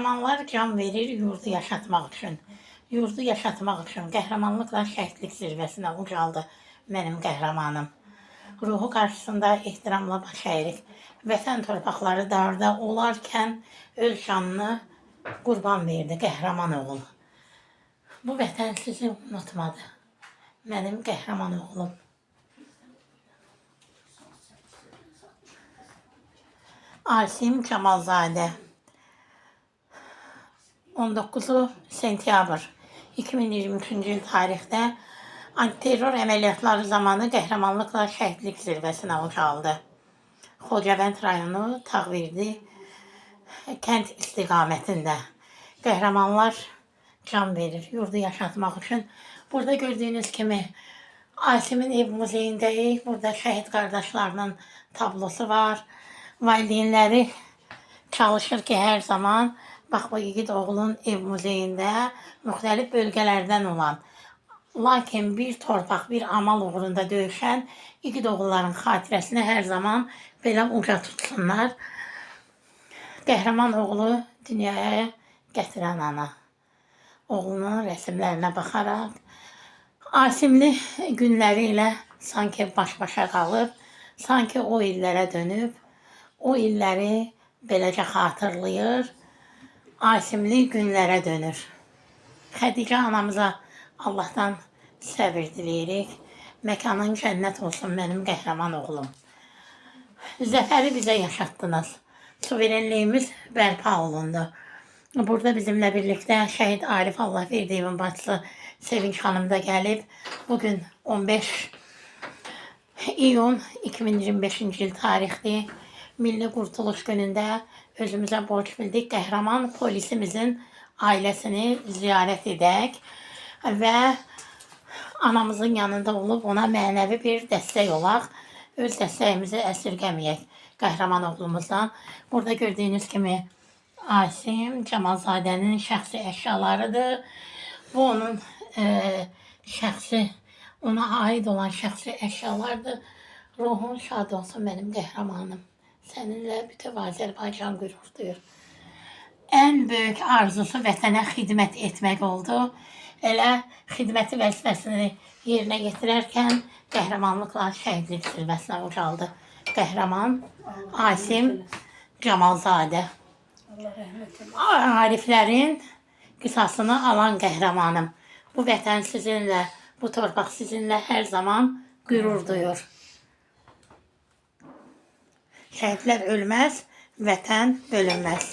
Qəhrəmanlar can verir yurdu yaşatmaq üçün. Yurdu yaşatmaq üçün qəhrəmanlıqla şəhidlik zirvəsinə ucaldı mənim qəhrəmanım. Ruhu qarşısında ehtiramla baş əyirik. Vətən torpaqları darda olarkən öz canını qurban verdi qəhrəman oğul. Bu vətən sizi unutmadı. Mənim qəhrəman oğlum. Asim Camalzadə 19 sentyabr 2023-cü il tarixdə antiterror əməliyyatları zamanı qəhrəmanlıqla şəhidlik zirvəsinə ucaldı. Xocavənd rayonu Tağverdi kənd istiqamətində qəhrəmanlar can verir yurdu yaşatmaq üçün. Burada gördüyünüz kimi Asimin ev muzeyindəyik. Burada şəhid qardaşlarının tablosu var. Valideynləri çalışır ki, hər zaman bax bu igid oğlun ev muzeyində müxtəlif bölgələrdən olan, lakin bir torpaq, bir amal uğrunda döyüşən igid oğulların xatirəsini hər zaman belə uca tutsunlar. Qəhrəman oğlu dünyaya gətirən ana. Oğlunun rəsmlərinə baxaraq Asimli günləri ilə sanki baş-başa qalıb, sanki o illərə dönüb, o illəri beləcə xatırlayır, Asimli günlərə dönür. Xədicə anamıza Allahdan səbir diləyirik. Məkanın cənnət olsun mənim qəhrəman oğlum. Zəfəri bizə yaşatdınız. Suverenliyimiz bərpa olundu. Burada bizimlə birlikdə şəhid Arif Allahverdiyevin bacısı Sevinç xanım da gəlib. Bugün 15 iyun 2025-ci il tarixli Milli Qurtuluş günündə özümüzə borc bildik. Qəhrəman polisimizin ailəsini ziyarət edək və anamızın yanında olub ona mənəvi bir dəstək olaq. Öz dəstəyimizi əsirgəməyək qəhrəman oğlumuzdan. Burada gördüyünüz kimi Asim Camalzadənin şəxsi əşyalarıdır. Bu onun ona aid olan şəxsi əşyalardır. Ruhun şad olsun mənim qəhrəmanım. Səninlə bütün Azərbaycan qürur duyur. Ən böyük arzusu vətənə xidmət etmək oldu. Elə xidməti vəzifəsini yerinə yetirərkən qəhrəmanlıqla şəhidlik zirvəsinə ucaldı. Qəhrəman Asim Camalzadə. Ariflərin qisasını alan qəhrəmanım. Bu vətən sizinlə, bu torpaq sizinlə hər zaman qürur duyur. Şəhidlər ölməz, vətən bölünməz.